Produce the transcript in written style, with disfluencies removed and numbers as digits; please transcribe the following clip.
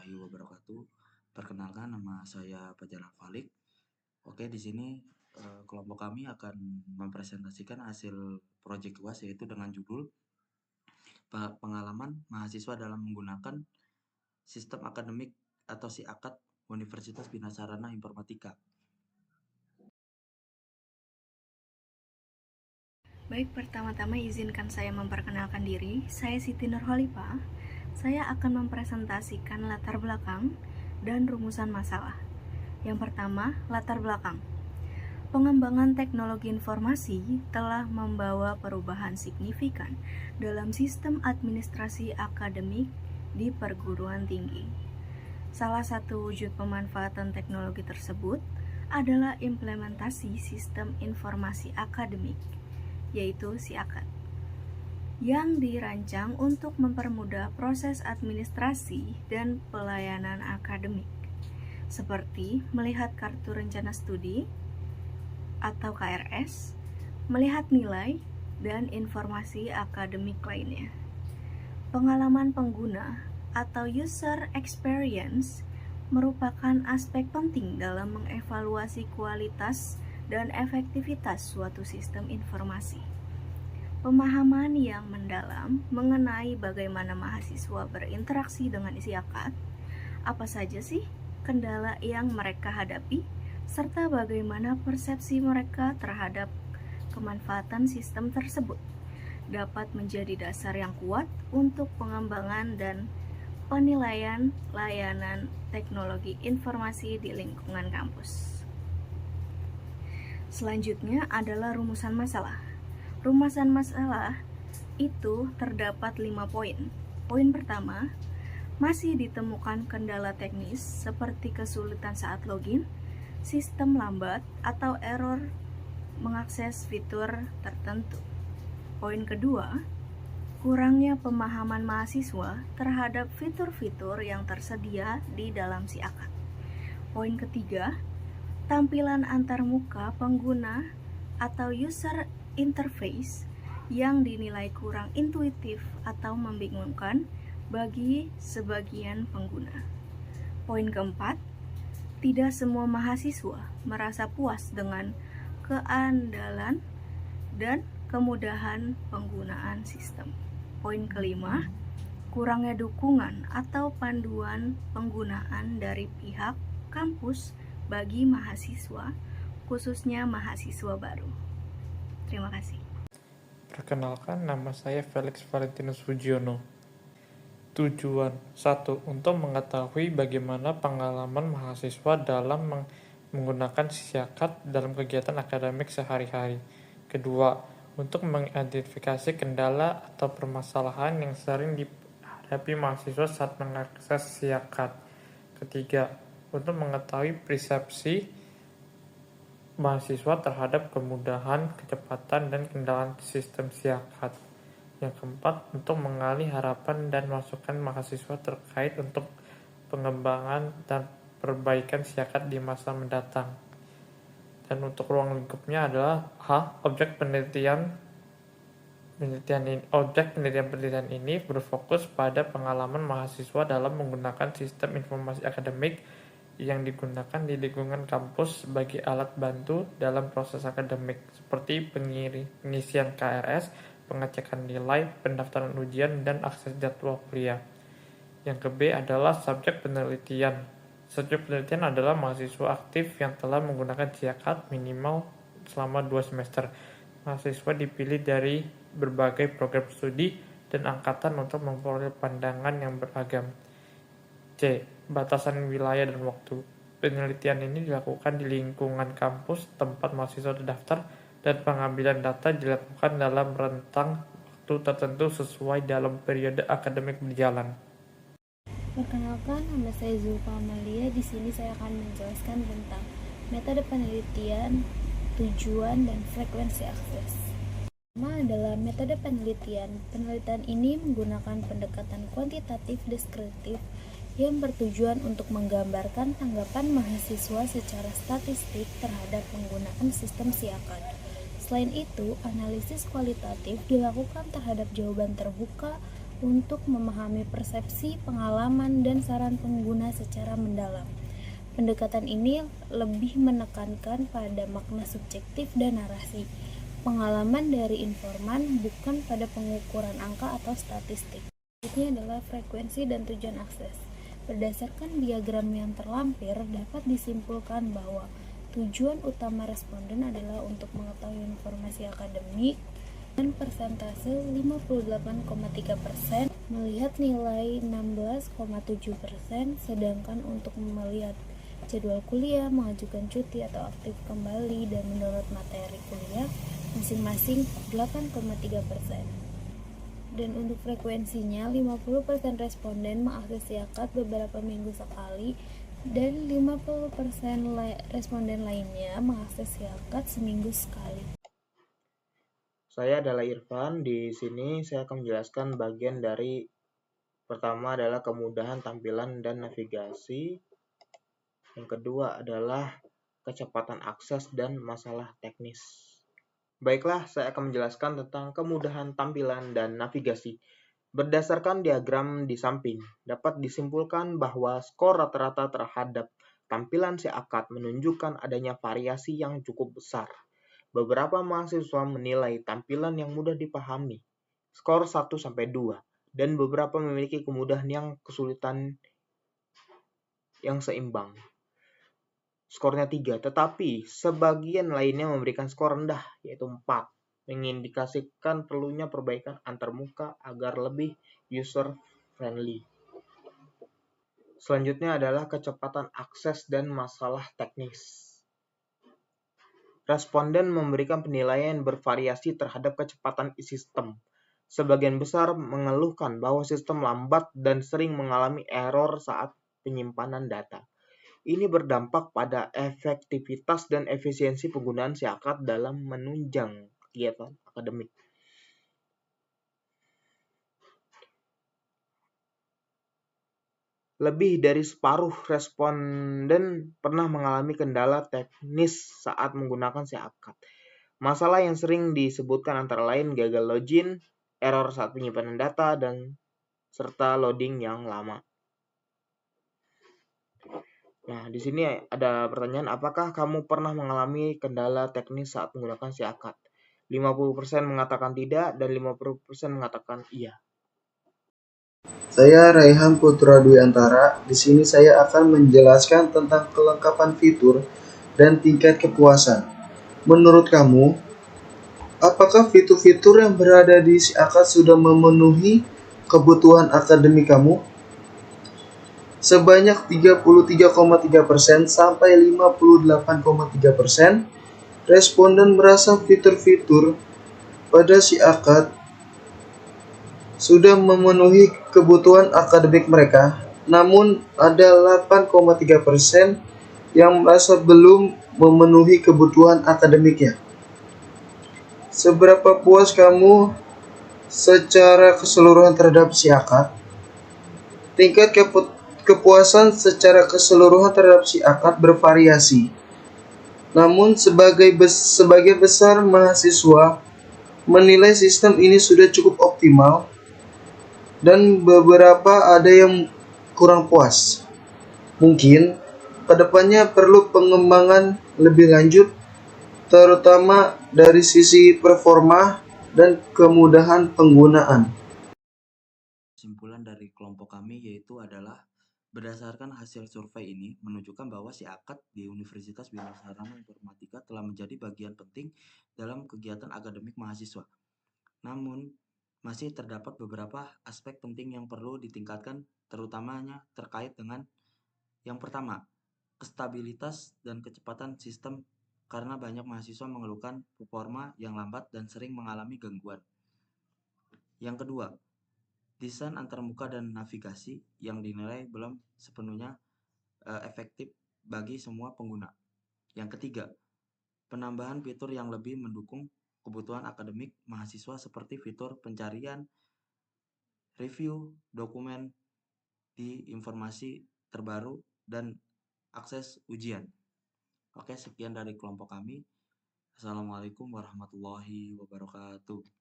warahmatullahi wabarakatuh. Perkenalkan, nama saya Fajar Falik. Oke, di sini kelompok kami akan mempresentasikan hasil proyek UAS, yaitu dengan judul pengalaman mahasiswa dalam menggunakan sistem akademik atau SIAKAD Universitas Bina Sarana Informatika. Baik, pertama-tama izinkan saya memperkenalkan diri. Saya Siti Nurholipah. Saya akan mempresentasikan latar belakang dan rumusan masalah. Yang pertama, latar belakang. Pengembangan teknologi informasi telah membawa perubahan signifikan dalam sistem administrasi akademik di perguruan tinggi. Salah satu wujud pemanfaatan teknologi tersebut adalah implementasi sistem informasi akademik, yaitu SIAKAD, yang dirancang untuk mempermudah proses administrasi dan pelayanan akademik, seperti melihat kartu rencana studi atau KRS, melihat nilai, dan informasi akademik lainnya. Pengalaman pengguna atau user experience merupakan aspek penting dalam mengevaluasi kualitas dan efektivitas suatu sistem informasi. Pemahaman yang mendalam mengenai bagaimana mahasiswa berinteraksi dengan SIAKAD, apa saja sih kendala yang mereka hadapi, serta bagaimana persepsi mereka terhadap kemanfaatan sistem tersebut, dapat menjadi dasar yang kuat untuk pengembangan dan penilaian layanan teknologi informasi di lingkungan kampus. Selanjutnya adalah rumusan masalah. Rumusan masalah itu terdapat 5 poin. Poin pertama, masih ditemukan kendala teknis seperti kesulitan saat login, sistem lambat, atau error mengakses fitur tertentu. Poin kedua, kurangnya pemahaman mahasiswa terhadap fitur-fitur yang tersedia di dalam SIAKAD. Poin ketiga, tampilan antarmuka pengguna atau user interface yang dinilai kurang intuitif atau membingungkan bagi sebagian pengguna. Poin keempat, tidak semua mahasiswa merasa puas dengan keandalan dan kemudahan penggunaan sistem. Poin kelima, kurangnya dukungan atau panduan penggunaan dari pihak kampus bagi mahasiswa, khususnya mahasiswa baru. Terima kasih. Perkenalkan, nama saya Felix Valentinus Fujiono. Tujuan 1. Untuk mengetahui bagaimana pengalaman mahasiswa dalam menggunakan SIAKAD dalam kegiatan akademik sehari-hari. Kedua, untuk mengidentifikasi kendala atau permasalahan yang sering dihadapi mahasiswa saat mengakses SIAKAD. Ketiga, untuk mengetahui persepsi mahasiswa terhadap kemudahan, kecepatan, dan kendala sistem SIAKAD. Yang keempat, untuk mengalih harapan dan masukan mahasiswa terkait untuk pengembangan dan perbaikan SIAKAD di masa mendatang. Dan untuk ruang lingkupnya adalah objek penelitian ini berfokus pada pengalaman mahasiswa dalam menggunakan sistem informasi akademik yang digunakan di lingkungan kampus sebagai alat bantu dalam proses akademik, seperti pengisian KRS, pengecekan nilai, pendaftaran ujian, dan akses jadwal kuliah. Yang ke-B adalah subjek penelitian. Subjek penelitian adalah mahasiswa aktif yang telah menggunakan SIAKAD minimal selama 2 semester. Mahasiswa dipilih dari berbagai program studi dan angkatan untuk memperoleh pandangan yang beragam. C. Batasan wilayah dan waktu. Penelitian ini dilakukan di lingkungan kampus tempat mahasiswa terdaftar, dan pengambilan data dilakukan dalam rentang waktu tertentu sesuai dalam periode akademik berjalan. Perkenalkan, nama saya Zulfa Amalia. Di sini saya akan menjelaskan tentang metode penelitian, tujuan, dan frekuensi akses. Pertama adalah metode penelitian. Penelitian ini menggunakan pendekatan kuantitatif deskriptif yang bertujuan untuk menggambarkan tanggapan mahasiswa secara statistik terhadap penggunaan sistem SIAKAD. Selain itu, analisis kualitatif dilakukan terhadap jawaban terbuka untuk memahami persepsi, pengalaman, dan saran pengguna secara mendalam. Pendekatan ini lebih menekankan pada makna subjektif dan narasi, pengalaman dari informan, bukan pada pengukuran angka atau statistik. Selanjutnya adalah frekuensi dan tujuan akses. Berdasarkan diagram yang terlampir, dapat disimpulkan bahwa tujuan utama responden adalah untuk mengetahui informasi akademik, dan persentase 58,3% melihat nilai 16,7%, sedangkan untuk melihat jadwal kuliah, mengajukan cuti atau aktif kembali, dan mendownload materi kuliah masing-masing 8,3%. Dan untuk frekuensinya, 50% responden mengakses Siakat beberapa minggu sekali, dan 50% responden lainnya mengakses Siakat seminggu sekali. Saya adalah Irfan. Di sini saya akan menjelaskan bagian dari pertama adalah kemudahan tampilan dan navigasi. Yang kedua adalah kecepatan akses dan masalah teknis. Baiklah, saya akan menjelaskan tentang kemudahan tampilan dan navigasi. Berdasarkan diagram di samping, dapat disimpulkan bahwa skor rata-rata terhadap tampilan Siakat menunjukkan adanya variasi yang cukup besar. Beberapa mahasiswa menilai tampilan yang mudah dipahami, skor 1-2, dan beberapa memiliki kemudahan yang kesulitan yang seimbang, skornya 3, tetapi sebagian lainnya memberikan skor rendah, yaitu 4, mengindikasikan perlunya perbaikan antarmuka agar lebih user-friendly. Selanjutnya adalah kecepatan akses dan masalah teknis. Responden memberikan penilaian bervariasi terhadap kecepatan sistem. Sebagian besar mengeluhkan bahwa sistem lambat dan sering mengalami error saat penyimpanan data. Ini berdampak pada efektivitas dan efisiensi penggunaan Siakat dalam menunjang kegiatan akademik. Lebih dari separuh responden pernah mengalami kendala teknis saat menggunakan Siakat. Masalah yang sering disebutkan antara lain gagal login, error saat penyimpanan data, dan serta loading yang lama. Nah, di sini ada pertanyaan, apakah kamu pernah mengalami kendala teknis saat menggunakan Siakat? 50% mengatakan tidak dan 50% mengatakan iya. Saya Raihan Putra Dwi Antara. Di sini saya akan menjelaskan tentang kelengkapan fitur dan tingkat kepuasan. Menurut kamu, apakah fitur-fitur yang berada di Siakat sudah memenuhi kebutuhan akademik kamu? Sebanyak 33,3% sampai 58,3% responden merasa fitur-fitur pada Siakat sudah memenuhi kebutuhan akademik mereka, namun ada 8,3% yang merasa belum memenuhi kebutuhan akademiknya. Seberapa puas kamu secara keseluruhan terhadap Siakat? Tingkat kepuasan secara keseluruhan terhadap Siakat bervariasi. Namun sebagian besar mahasiswa menilai sistem ini sudah cukup optimal, dan beberapa ada yang kurang puas. Mungkin kedepannya perlu pengembangan lebih lanjut, terutama dari sisi performa dan kemudahan penggunaan. Kesimpulan dari kelompok kami yaitu adalah berdasarkan hasil survei ini menunjukkan bahwa Siakat di Universitas Bina Sarana Informatika telah menjadi bagian penting dalam kegiatan akademik mahasiswa. Namun, masih terdapat beberapa aspek penting yang perlu ditingkatkan, terutamanya terkait dengan yang pertama, stabilitas dan kecepatan sistem karena banyak mahasiswa mengeluhkan performa yang lambat dan sering mengalami gangguan. Yang kedua, desain antarmuka dan navigasi yang dinilai belum sepenuhnya efektif bagi semua pengguna. Yang ketiga, penambahan fitur yang lebih mendukung kebutuhan akademik mahasiswa seperti fitur pencarian, review dokumen di informasi terbaru, dan akses ujian. Oke, sekian dari kelompok kami. Assalamualaikum warahmatullahi wabarakatuh.